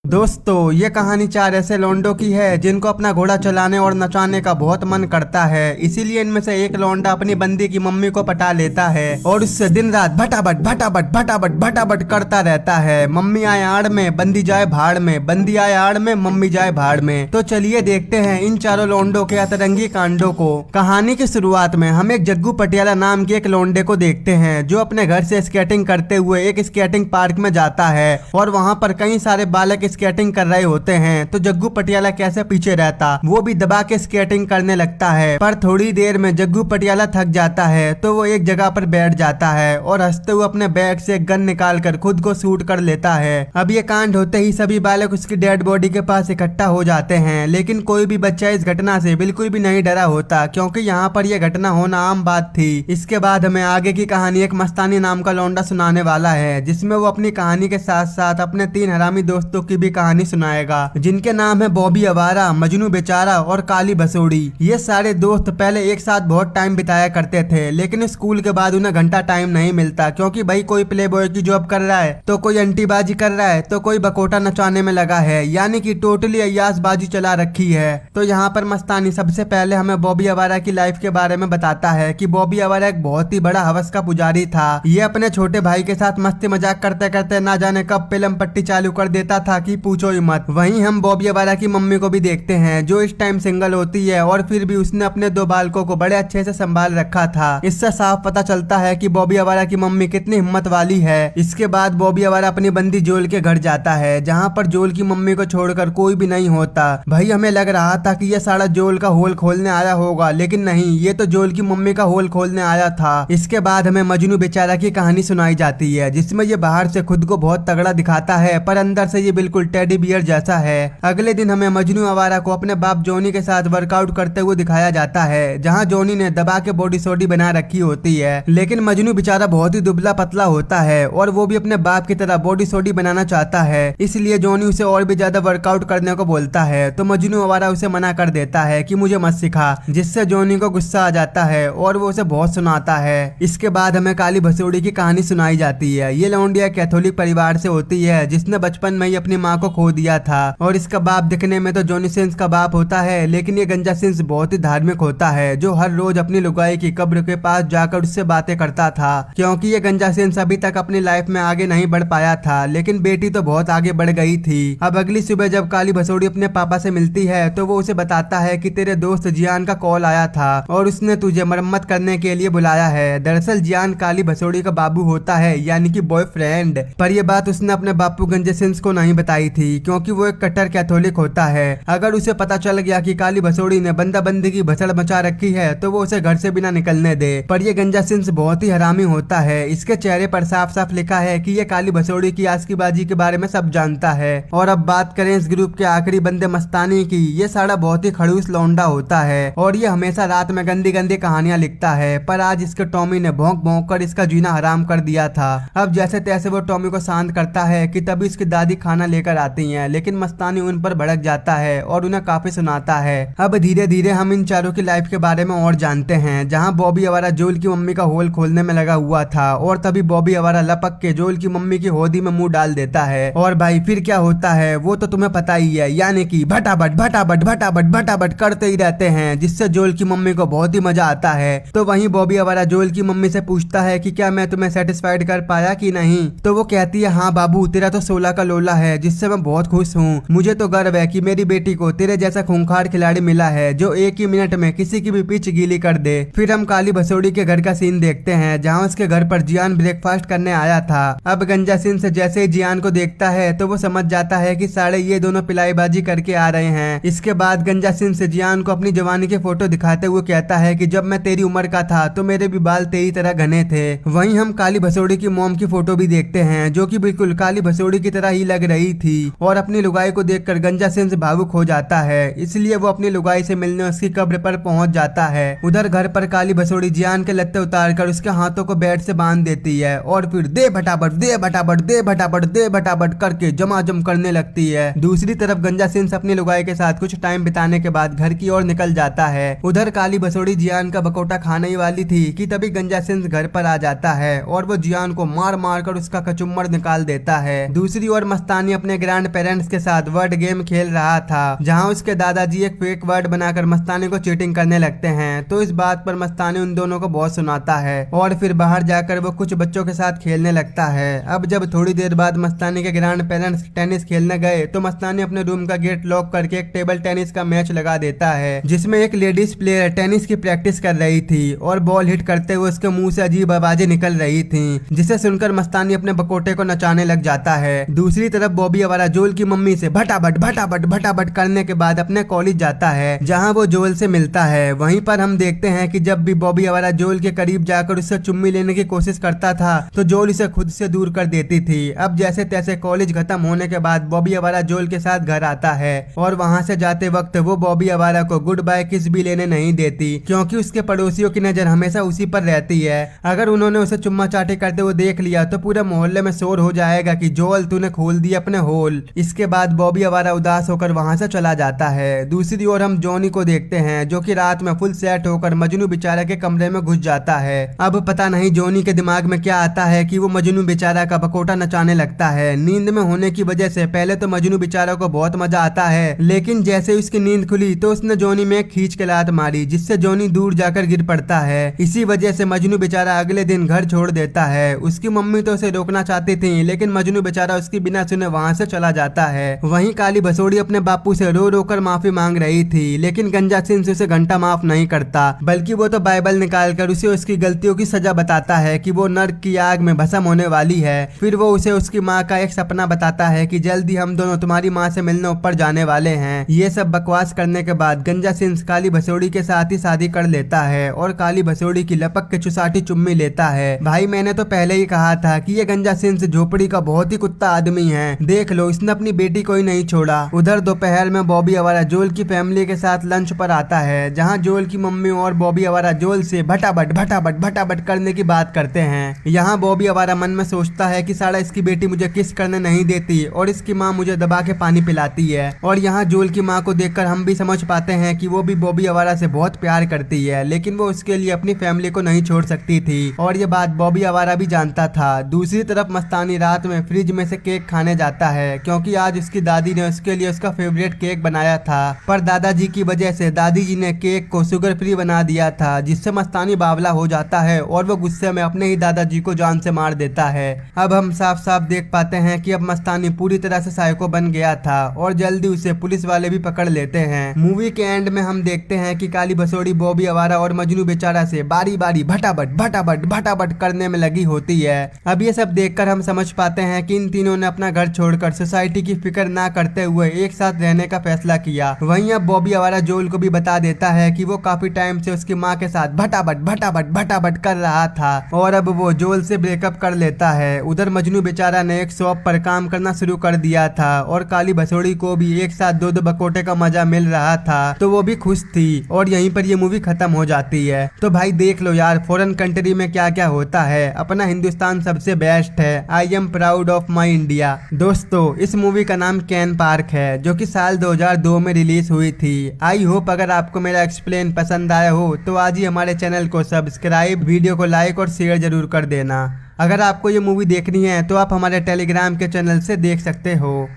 दोस्तों ये कहानी 4 ऐसे लौंडों की है जिनको अपना घोड़ा चलाने और नचाने का बहुत मन करता है। इसीलिए इनमें से एक लौंडा अपनी बंदी की मम्मी को पटा लेता है और उससे दिन रात भटाभट भटाभट भटाभट भटाभट करता रहता है। मम्मी आए आड़ में, बंदी जाए भाड़ में, बंदी आए आड़ में, मम्मी जाए भाड़ में। तो चलिए देखते हैं इन चारों लौंडों के अतरंगी कांडों को। कहानी की शुरुआत में हम एक जग्गू पटियाला नाम के एक लौंडे को देखते हैं जो अपने घर से स्केटिंग करते हुए एक स्केटिंग पार्क में जाता है और वहाँ पर कई सारे बालक स्केटिंग कर रहे होते हैं। तो जग्गू पटियाला कैसे पीछे रहता, वो भी दबा के स्केटिंग करने लगता है। पर थोड़ी देर में जग्गू पटियाला थक जाता है तो वो एक जगह पर बैठ जाता है और हंसते हुए अपने बैग से एक गन निकाल कर खुद को शूट कर लेता है। अब ये कांड होते ही सभी बालक उसकी डेड बॉडी के पास इकट्ठा हो जाते हैं, लेकिन कोई भी बच्चा इस घटना से बिल्कुल भी नहीं डरा होता क्योंकि यहाँ पर यह घटना होना आम बात थी। इसके बाद हमें आगे की कहानी एक मस्तानी नाम का लौंडा सुनाने वाला है, जिसमें वो अपनी कहानी के साथ साथ अपने 3 हरामी दोस्तों की भी कहानी सुनाएगा, जिनके नाम है बॉबी आवारा, मजनू बेचारा और काली भसोड़ी। ये सारे दोस्त पहले एक साथ बहुत टाइम बिताया करते थे, लेकिन स्कूल के बाद उन्हें घंटा टाइम नहीं मिलता क्योंकि भाई कोई प्ले बॉय की जॉब कर रहा है, तो कोई अंटीबाजी कर रहा है, तो कोई बकोटा नचाने में लगा है, यानी कि टोटली अय्यासबाजी चला रखी है। तो यहाँ पर मस्तानी सबसे पहले हमें बॉबी आवारा की लाइफ के बारे में बताता है कि बॉबी आवारा एक बहुत ही बड़ा हवस का पुजारी था। ये अपने छोटे भाई के साथ मस्ती मजाक करते करते ना जाने कब फिल्म पट्टी चालू कर देता था कि पूछो ही मत। वहीं हम बॉबी आवारा की मम्मी को भी देखते हैं जो इस टाइम सिंगल होती है और फिर भी उसने अपने 2 बालकों को बड़े अच्छे से संभाल रखा था। इससे साफ पता चलता है कि बॉबी आवारा की मम्मी कितनी हिम्मत वाली है। इसके बाद बॉबी आवारा अपनी बंदी जोल के घर जाता है, जहाँ पर जोल की मम्मी को छोड़कर कोई भी नहीं होता। भाई हमें लग रहा था कि यह सारा जोल का होल खोलने आया होगा, लेकिन नहीं, ये तो जोल की मम्मी का होल खोलने आया था। इसके बाद हमें मजनू बेचारा की कहानी सुनाई जाती है, जिसमें ये बाहर से खुद को बहुत तगड़ा दिखाता है पर अंदर से ये बिल्कुल टेडी बियर जैसा है। अगले दिन हमें मजनू आवारा को अपने बाप जोनी के साथ वर्कआउट करते हुए दिखाया जाता है, जहां जोनी ने दबा के बॉडी सोडी बना रखी होती है, लेकिन मजनू बेचारा बहुत ही दुबला पतला होता है और वो भी अपने बाप की तरह बॉडी सोडी बनाना चाहता है। इसलिए जोनी उसे और भी ज्यादा वर्कआउट करने को बोलता है, तो मजनू आवारा उसे मना कर देता है कि मुझे मत सिखा, जिससे जोनी को गुस्सा आ जाता है और वो उसे बहुत सुनाता है। इसके बाद हमें काली भसोड़ी की कहानी सुनाई जाती है। ये लौंडिया कैथोलिक परिवार से होती है जिसने बचपन में ही अपनी माँ को खो दिया था और इसका बाप दिखने में तो जॉनी सिंस का बाप होता है, लेकिन ये गंजा सिंस बहुत ही धार्मिक होता है जो हर रोज अपनी लुगाई की कब्र के पास जाकर उससे बातें करता था, क्योंकि ये गंजा सिंस अभी तक अपनी लाइफ में आगे नहीं बढ़ पाया था, लेकिन बेटी तो बहुत आगे बढ़ गई थी। अब अगली सुबह जब काली भसोड़ी अपने पापा से मिलती है तो वो उसे बताता है कि तेरे दोस्त जियान का कॉल आया था और उसने तुझे मरम्मत करने के लिए बुलाया है। दरअसल जियान काली भसोड़ी का बाबू होता है, यानी कि बॉयफ्रेंड। पर यह बात उसने अपने बापू गंजे सिंस को नहीं बताई थी क्योंकि वो एक कट्टर कैथोलिक होता है। अगर उसे पता चल गया कि काली भसोड़ी ने बंदा बंदी की भसड़ मचा रखी है तो वो उसे घर से बिना निकलने दे। पर ये गंजा सिंस बहुत ही हरामी होता है, इसके चेहरे पर साफ साफ लिखा है कि ये काली भसोड़ी की आस्कीबाजी के बारे में सब जानता है। और अब बात करें इस ग्रुप के आखिरी बंदे मस्तानी की, ये सारा बहुत ही खड़ूस लौंडा होता है और ये हमेशा रात में गंदी गंदी कहानियां लिखता है, पर आज इसके टॉमी ने भौंक भौंक कर इसका जीना हराम कर दिया था। अब जैसे तैसे वो टॉमी को शांत करता है कि तभी उसकी दादी खाना लेकर आती हैं, लेकिन मस्तानी उन पर भड़क जाता है और उन्हें काफी सुनाता है। अब धीरे धीरे हम इन चारों की लाइफ के बारे में और जानते हैं, जहां बॉबी आवारा जोल की मम्मी का होल खोलने में लगा हुआ था और तभी बॉबी आवारा लपक के जोल की मम्मी की होदी में मुंह डाल देता है। और भाई फिर क्या होता है वो तो तुम्हें पता ही है, यानी कि भटाभट भटाभट भटाभट भटाभट करते ही रहते हैं, जिससे जोल की मम्मी को बहुत ही मजा आता है। तो वहीं बॉबी आवारा जोल की मम्मी से पूछता है कि क्या मैं तुम्हें सेटिस्फाइड कर पाया कि नहीं। तो वो कहती है हाँ बाबू, तेरा तो 16 का लोला है, जिससे मैं बहुत खुश हूँ। मुझे तो गर्व है कि मेरी बेटी को तेरे जैसा खूंखार खिलाड़ी मिला है जो एक ही मिनट में किसी की भी पिच गीली कर दे। फिर हम काली भसोड़ी के घर का सीन देखते हैं, जहाँ उसके घर पर जियान ब्रेकफास्ट करने आया था। अब गंजा सिंह से जैसे ही जियान को देखता है तो वो समझ जाता है कि साले ये दोनों पिलाईबाजी करके आ रहे हैं। इसके बाद गंजा सिंह से जियान को अपनी जवानी के फोटो दिखाते हुए कहता है कि जब मैं तेरी उम्र का था तो मेरे भी बाल तेरी तरह घने थे। वहीं हम काली भसोड़ी की मॉम की फोटो भी देखते हैं जो कि बिल्कुल काली भसोड़ी की तरह ही लग रही थी और अपनी लुगाई को देखकर गंजा सिंह भावुक हो जाता है, इसलिए वो अपनी लुगाई से मिलने उसकी कब्र पर पहुंच जाता है। उधर घर पर काली भसोड़ी जियान के लत्ते उतारकर उसके हाथों को बेड से बांध देती है और फिर दे भटाभट दे भटाभट दे भटाभट दे भटाभट करके जमाजम करने लगती है। दूसरी तरफ गंजा सिंह अपनी लुगाई के साथ कुछ टाइम बिताने के बाद घर की ओर निकल जाता है। उधर काली भसोड़ी जियान का बकोटा खाने ही वाली थी कि तभी गंजा सिंह घर पर आ जाता है और वो जियान को मार मार कर उसका कचुम्बर निकाल देता है। दूसरी ओर मस्तानी अपने ग्रैंड पेरेंट्स के साथ वर्ड गेम खेल रहा था, जहां उसके दादाजी एक फेक वर्ड बनाकर मस्तानी को चीटिंग करने लगते हैं। तो इस बात पर मस्तानी उन दोनों को बहुत सुनाता है और फिर बाहर जाकर वो कुछ बच्चों के साथ खेलने लगता है। अब जब थोड़ी देर बाद मस्तानी के ग्रैंड पेरेंट्स टेनिस खेलने गए तो मस्तानी अपने रूम का गेट लॉक करके एक टेबल टेनिस का मैच लगा देता है, जिसमें एक लेडीज प्लेयर टेनिस की प्रैक्टिस कर रही थी और बॉल हिट करते हुए उसके मुंह से अजीब आवाजें निकल रही थी, जिसे सुनकर मस्तानी अपने बकोटे को नचाने लग जाता है। दूसरी तरफ बॉबी आवारा जोल की मम्मी से भटाभट भटाभट भटाभट करने के बाद अपने कॉलेज जाता है, जहां वो जोल से मिलता है। वहीं पर हम देखते हैं कि जब भी बॉबी आवारा जोल के करीब जाकर उससे चुम्मी लेने की कोशिश करता था तो जोल इसे खुद से दूर कर देती थी। अब जैसे तैसे कॉलेज खत्म होने के बाद बॉबी आवारा जोल के साथ घर आता है और वहां से जाते वक्त वो बॉबी आवारा को गुड बाय किस भी लेने नहीं देती, क्योंकि उसके पड़ोसियों की नजर हमेशा उसी पर रहती है। अगर उन्होंने उसे चुम्मा चाटी करते हुए देख लिया तो पूरे मोहल्ले में शोर हो जाएगा कि जोल तूने खोल दिया अपने होल। इसके बाद बॉबी आवारा उदास होकर वहां से चला जाता है। दूसरी ओर हम जॉनी को देखते हैं, जो कि रात में फुल सेट होकर मजनू बेचारा के कमरे में घुस जाता है। अब पता नहीं जॉनी के दिमाग में क्या आता है कि वो मजनू बेचारा का बकोटा नचाने लगता है। नींद में होने की वजह से पहले तो मजनू बेचारा को बहुत मजा आता है, लेकिन जैसे उसकी नींद खुली तो उसने जॉनी में खींच के लात मारी, जिससे जॉनी दूर जाकर गिर पड़ता है। इसी वजह से मजनू बेचारा अगले दिन घर छोड़ देता है। उसकी मम्मी तो उसे रोकना चाहती थी, लेकिन मजनू बेचारा उसकी बिना सुने वहां से चला जाता है। वहीं काली भसोड़ी अपने बापू से रो रो कर माफी मांग रही थी, लेकिन गंजा सिंह उसे घंटा माफ नहीं करता, बल्कि वो तो बाइबल निकाल कर उसे उसकी गलतियों की सजा बताता है कि वो नर्क की आग में भस्म होने वाली है। फिर वो उसे उसकी माँ का एक सपना बताता है कि जल्दी हम दोनों तुम्हारी माँ से मिलने ऊपर जाने वाले हैं। ये सब बकवास करने के बाद गंजा सिंह काली भसोड़ी के साथ ही शादी कर लेता है और काली भसोड़ी की लपक के चुसाटी चुम्मी लेता है। भाई मैंने तो पहले ही कहा था कि ये गंजा सिंह झोपड़ी का बहुत ही कुत्ता आदमी है। देख लो, इसने अपनी बेटी को ही नहीं छोड़ा। उधर दोपहर में बॉबी आवारा जोल की फैमिली के साथ लंच पर आता है, जहां जोल की मम्मी और बॉबी आवारा जोल से भटाभट भटाभट भटाभट करने की बात करते हैं। यहाँ बॉबी आवारा मन में सोचता है कि साला इसकी बेटी मुझे किस करने नहीं देती और इसकी माँ मुझे दबा के पानी पिलाती है। और यहाँ जोल की माँ को देखकर हम भी समझ पाते हैं कि वो भी बॉबी आवारा से बहुत प्यार करती है, लेकिन वो उसके लिए अपनी फैमिली को नहीं छोड़ सकती थी और ये बात बॉबी आवारा भी जानता था। दूसरी तरफ मस्तानी रात में फ्रिज में से केक खाने जाता है, क्योंकि आज उसकी दादी ने उसके लिए उसका फेवरेट केक बनाया था, पर दादाजी की वजह से दादी जी ने केक को शुगर फ्री बना दिया था, जिससे मस्तानी बावला हो जाता है और वो गुस्से में अपने ही दादाजी को जान से मार देता है। अब हम साफ साफ देख पाते हैं कि अब मस्तानी पूरी तरह से साइको बन गया था और जल्दी उसे पुलिस वाले भी पकड़ लेते हैं। मूवी के एंड में हम देखते हैं कि काली भसोड़ी बॉबी आवारा और मजनू बेचारा से बारी बारी भटाभट भटाभट भटाभट करने में लगी होती है। अब ये सब देखकर हम समझ पाते हैं कि इन तीनों ने अपना घर छोड़कर सोसाइटी की फिक्र ना करते हुए एक साथ रहने का फैसला किया। वहीं अब बॉबी आवारा जोल को भी बता देता है कि वो काफी टाइम से उसकी माँ के साथ भटाभट भटाभट भटाभट कर रहा था और अब वो जोल से ब्रेकअप कर लेता है। उधर मजनू बेचारा ने एक शॉप पर काम करना शुरू कर दिया था और काली भसोड़ी को भी एक साथ दो दो बकोटे का मजा मिल रहा था, तो वो भी खुश थी और यहीं पर ये मूवी खत्म हो जाती है। तो भाई देख लो यार, फॉरेन कंट्री में क्या क्या होता है। अपना हिंदुस्तान सबसे बेस्ट है। I am proud of my India. दोस्तों, इस मूवी का नाम कैन पार्क है, जो कि साल 2002 में रिलीज हुई थी। आई होप अगर आपको मेरा एक्सप्लेन पसंद आया हो तो आज ही हमारे चैनल को सब्सक्राइब, वीडियो को लाइक और शेयर जरूर कर देना। अगर आपको ये मूवी देखनी है तो आप हमारे टेलीग्राम के चैनल से देख सकते हो।